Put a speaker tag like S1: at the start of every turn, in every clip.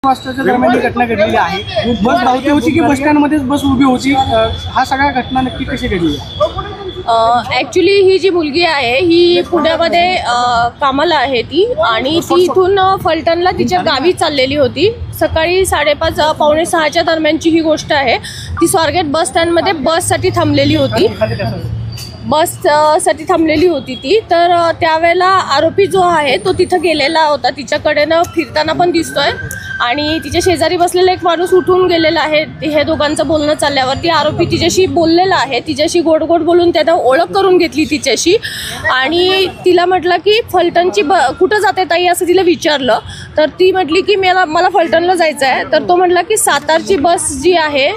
S1: वाजताच्या दरम्यान ही घटना घडलेली आहे। बस धावती होती की बस स्टँडमध्येच बस उभी होती, हा सगळा घटना नक्की कशी घडली?
S2: ॲक्च्युली ही जी मुलगी आहे ही पुण्यामध्ये कामाला आहे ती, आणि ती इथून फलटणला तिच्या गावी चाललेली होती। सकाळी 5:30 पावणे 6च्या दरम्यानची ही गोष्ट आहे। ती स्वारगेट बस स्टँडमध्ये बससाठी थांबलेली होती ती। तर त्यावेळेला आरोपी जो आहे तो तिथं गेलेला होता, तिच्याकडेनं फिरताना पण दिसतोय, आणि तिच्या शेजारी बसलेला एक माणूस उठून गेलेला आहे। हे दोघांचं बोलणं चालल्यावरती आरोपी तिच्याशी बोललेला आहे, तिच्याशी गोड गोड बोलून त्यानं ओळख करून घेतली तिच्याशी, आणि तिला म्हटलं की फलटणची कुठं जाते ताई असं तिला विचारलं। तर ती म्हटली की मला फलटणला जायचं आहे। तर तो म्हटला की सातारची बस जी आहे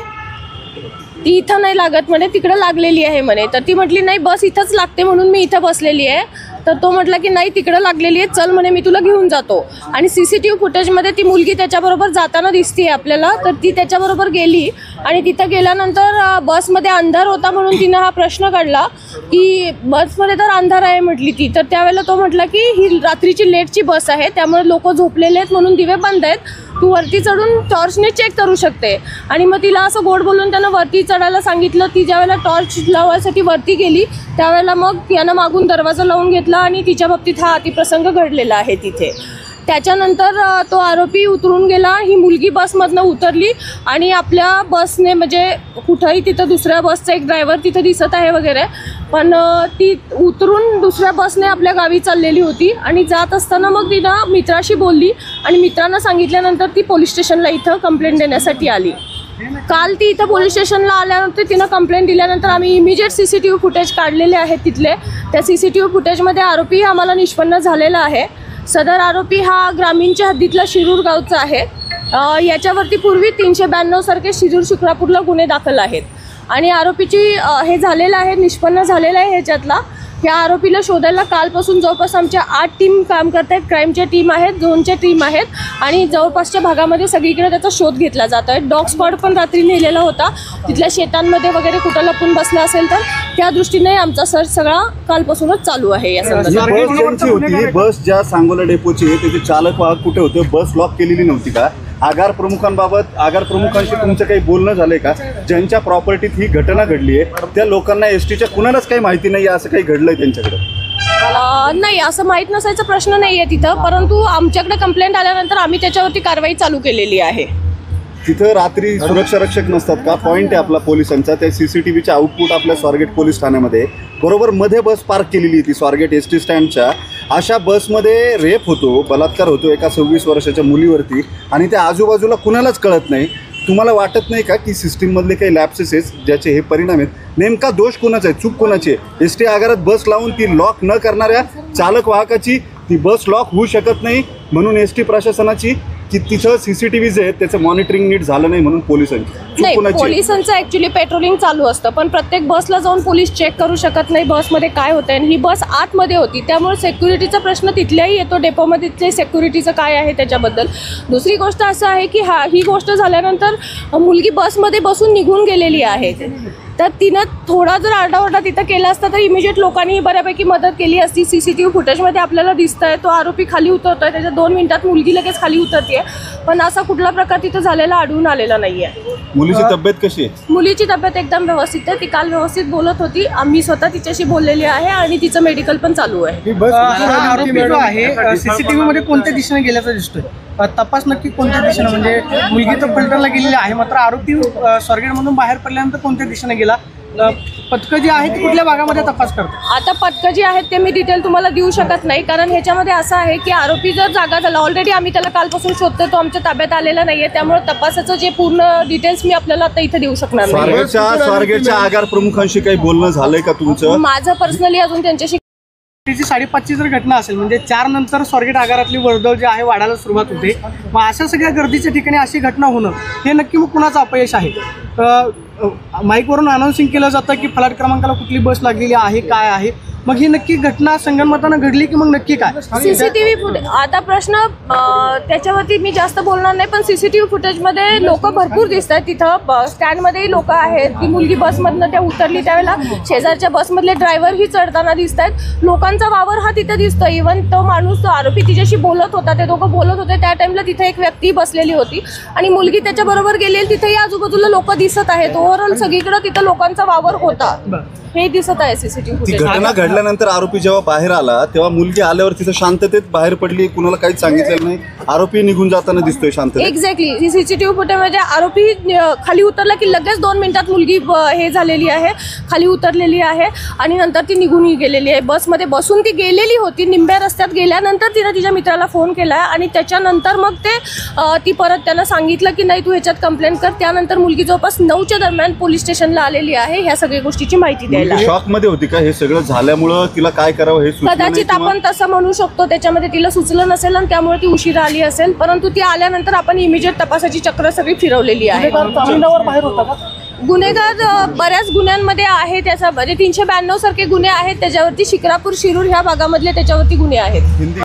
S2: ती इथं नाही लागत म्हणे, तिकडं लागलेली आहे म्हणे। तर ती म्हटली नाही, बस इथंच लागते म्हणून मी इथं बसलेली आहे। तर तो म्हटला की नाही, तिकडं लागलेली आहे, चल म्हणे मी तुला घेऊन जातो। आणि CCTV फुटेजमध्ये ती मुलगी त्याच्याबरोबर जाताना दिसते आपल्याला। तर ती त्याच्याबरोबर गेली, आणि तिथं गेल्यानंतर बसमध्ये अंधार होता म्हणून तिनं हा प्रश्न काढला की बसमध्ये तर अंधार आहे म्हटली ती। तर त्यावेळेला तो म्हटला की ही रात्रीची लेटची बस आहे, त्यामुळे लोक झोपलेले आहेत म्हणून दिवे बंद आहेत, तू वरती चढून टॉर्चने चेक करू शकते। आणि मग तिला असं गोड बोलून त्यानं वरती चढायला सांगितलं। ती ज्यावेळेला टॉर्च लावायसाठी वरती गेली त्यावेळेला मग यानं मागून दरवाजा लावून घेतला, आणि तिच्या बाबतीत हा अतिप्रसंग घडलेला आहे तिथे। त्याच्यानंतर तो आरोपी उतरून गेला, ही मुलगी बसमधनं उतरली, आणि आपल्या बसने म्हणजे कुठंही तिथं दुसऱ्या बसचा एक ड्रायव्हर तिथं दिसत आहे वगैरे, पण ती उतरून दुसऱ्या बसने आपल्या गावी चाललेली होती। आणि जात असताना मग तिनं मित्राशी बोलली, आणि मित्रांना सांगितल्यानंतर ती पोलीस स्टेशनला इथं कंप्लेंट देण्यासाठी आली। काल ती इथं पोलीस स्टेशनला आल्यानंतर तिनं कंप्लेंट दिल्यानंतर आम्ही इमिजिएट CCTV फुटेज काढलेले आहेत तिथले। त्या CCTV फुटेजमध्ये आरोपी आम्हाला निष्पन्न झालेला आहे। सदर आरोपी हा ग्रामीणच्या हद्दीतला शिरूर गावचा आहे। याच्यावरती पूर्वी 392 सारखे शिरूर शिक्रापूरला गुन्हे दाखल आहेत, आणि आरोपीची हे झालेलं आहे, निष्पन्न झालेलं आहे ह्याच्यातला। ह्या आरोपीला शोधायला कालपासून जवळपास आमच्या 8 टीम काम करत आहेत, क्राईमच्या टीम आहेत, झोनच्या टीम आहेत, आणि जवळपासच्या भागामध्ये सगळीकडे त्याचा शोध घेतला जातो आहे। डॉग स्पॉट पण रात्री नेलेला होता, तिथल्या शेतांमध्ये वगैरे कुठं लपून बसला असेल तर त्या दृष्टीने आमचा सर्च सगळा कालपासूनच चालू आहे। या
S3: संदर्भात बस ज्या सांगोला डेपोची त्याचे चालक वाहक कुठे होते, बस लॉक केलेली नव्हती का? आगार प्रमुखांशी तुमचं काही बोलणं झालंय का? ज्यांच्या प्रॉपर्टीत ही घटना घडली आहे त्या लोकांना STच्या कुणालाच काही माहिती नाही असं काही घडलंय त्यांच्याकडे?
S2: नाही, असं माहीत नसायचा प्रश्न नाही आहे तिथं, परंतु आमच्याकडे कंप्लेंट आल्यानंतर आम्ही त्याच्यावरती कारवाई चालू केलेली आहे।
S3: तिथं रात्री सुरक्षा रक्षक नसतात का? पॉईंट आहे आपला पोलिसांचा, त्या CCTVचे आउटपुट आपल्या स्वारगेट पोलीस ठाण्यामध्ये बरोबर मध्ये बस पार्क केलेली होती स्वारगेट ST स्टँडच्या। अशा बसमध्ये रेप होतो, बलात्कार होतो एका 26 वर्षाच्या मुलीवरती, आणि त्या आजूबाजूला कुणालाच कळत नाही। तुम्हाला वाटत नाही का की सिस्टीममधले काही लॅप्सेस आहेत ज्याचे हे परिणाम आहेत? नेमका दोष कोणाचा आहे, चूक कोणाची आहे? ST आगारात बस लावून ती लॉक न करणाऱ्या चालक वाहकाची ती बस लॉक होऊ शकत नाही म्हणून ST प्रशासनाची, की तिथं CCTV जे आहेत त्याचं मॉनिटरिंग नीट झालं नाही म्हणून पोलिसांची?
S2: नाही, पोलिसांचं ॲक्च्युली पेट्रोलिंग चालू असतं, पण प्रत्येक बसला जाऊन पोलीस चेक करू शकत नाही बसमध्ये काय होतं आहे। ही बस आतमध्ये होती, त्यामुळे सिक्युरिटीचा प्रश्न तिथल्याही येतो, डेपोमध्ये सिक्युरिटीचं काय आहे त्याच्याबद्दल। दुसरी गोष्ट असं आहे की ही गोष्ट झाल्यानंतर मुलगी बसमध्ये बसून निघून गेलेली आहे, तर तिनं थोडा जर आरडाओरडा तिथं केला असता तर इमिजिएट लोकांनी बऱ्यापैकी मदत केली असती। CCTV फुटेजमध्ये आपल्याला दिसत आहे तो आरोपी खाली उतरतोय, त्याच्या 2 मिनिटात मुलगी लगेच खाली उतरते, पण असा कुठला प्रकार तिथं झालेला आढळून आलेला नाही आहे।
S3: मुलीची तब्येत कशी आहे?
S2: मुलीची तब्येत एकदम व्यवस्थित आहे, ती काल व्यवस्थित बोलत होती, आम्ही स्वतः तिच्याशी बोललेली आहे, आणि तिचं मेडिकल पण चालू आहे।
S1: आरोपी जो आहे CCTV मध्ये कोणत्या दिशेने गेल्याचं दिसतोय, तपास नक्की कोणत्या दिशेने, म्हणजे मुलगी तर फलटणला गेलेली आहे, मात्र आरोपी स्वारगेटमधून बाहेर पडल्यानंतर कोणत्या दिशेने गेला? पथकं जी आहेत ती कुठल्या भागामध्ये तपास करतात?
S2: आता पथकं जी आहेत ते मी डिटेल तुम्हाला देऊ शकत नाही, कारण ह्याच्यामध्ये असं आहे की आरोपी जर जागा झाला, ऑलरेडी आम्ही त्याला कालपासून शोधतोय, तो आमच्या ताब्यात आलेला नाहीये, त्यामुळे तपासाचं जे पूर्ण डिटेल्स मी आपल्याला आता इथे देऊ शकणार नाही।
S3: स्वारगेटच्या आगार प्रमुखांशी काही बोलणं झालंय का तुमचं?
S2: माझं पर्सनली अजून त्यांच्याशी
S1: 5:30ची जर घटना असेल म्हणजे 4 नंतर स्वारगेट आगारातली वर्दळ जी आहे वाढायला सुरुवात होते, मग अशा सगळ्या गर्दीच्या ठिकाणी अशी घटना होणं हे नक्की मग कुणाचं अपयश आहे? माईकवरून अनाउन्सिंग केलं जातं की फ्लॅट क्रमांकाला कुठली बस लागलेली आहे, काय आहे, मग ही नक्की घटना संगनमतानं घडली की मग नक्की काय?
S2: सीसीटीव्ही फुटेज आता प्रश्न त्याच्यावरती मी जास्त बोलणार नाही, पण सीसीटीव्ही फुटेजमध्ये लोक भरपूर दिसत आहेत. तिथं स्टँडमध्येही लोक आहेत. ती मुलगी बसमधनं त्या उतरली त्यावेळेला शेजारच्या बसमधले ड्रायव्हरही चढताना दिसत आहेत. लोकांचा वावर हा तिथं दिसतो. इव्हन तो माणूस आरोपी तिच्याशी बोलत होता, ते दोघं बोलत होते त्या टाइमला तिथे एक व्यक्ती बसलेली होती आणि मुलगी त्याच्याबरोबर गेलेली. तिथेही आजूबाजूला लोक दिसत आहेत. ओव्हरऑल सगळीकडे तिथं लोकांचा वावर होता हे दिसत आहे सीसीटीव्ही
S3: ती
S2: फुटेज.
S3: घटना घडल्यानंतर आरोपी जेव्हा बाहेर आला तेव्हा मुलगी आल्यावर तिथं शांततेत बाहेर पडली, कुणाला काहीच सांगितलेलं नाही, आरोपी निघून जाताना दिसतोय शांततेत.
S2: एक्झॅक्टली सीसीटीव्ही फुटेजमध्ये आरोपी खाली उतरला की लगेच 2 मिनिटात मुलगी हे झालेली आहे, खाली उतरलेली आहे आणि नंतर ती निघूनही गेलेली आहे. बसमध्ये बसून ती गेलेली होती. निंब्या रस्त्यात गेल्यानंतर तिने तिच्या मित्राला फोन केला आणि त्याच्यानंतर मग ती परत त्यांना सांगितलं की नाही तू ह्याच्यात कंप्लेंट कर. त्यानंतर मुलगी जवळपास 9च्या दरम्यान पोलीस स्टेशनला आलेली आहे ह्या सगळ्या गोष्टीची माहिती द्यायला.
S3: शॉक मध्ये होती का हे सगळं झाल्यामुळं तिला काय करावं हे सुचलं नाही
S2: कदाचित
S3: किंवा-
S2: आपण तसं म्हणू शकतो. त्याच्यामध्ये तिला सुचलं नसेल आणि त्यामुळे ती उशिरा आली असेल, परंतु ती आल्यानंतर आपण इमिजिएट तपासाची चक्र सगळी फिरवलेली आहे.
S1: जामिनावर बाहेर होता का?
S2: गुन्हेगार बऱ्याच गुन्ह्यांमध्ये आहे. त्याचा म्हणजे 392 सारखे गुन्हे आहेत त्याच्यावरती. शिक्रापूर शिरूर ह्या भागामधले त्याच्यावरती गुन्हे आहेत.
S3: हिंदी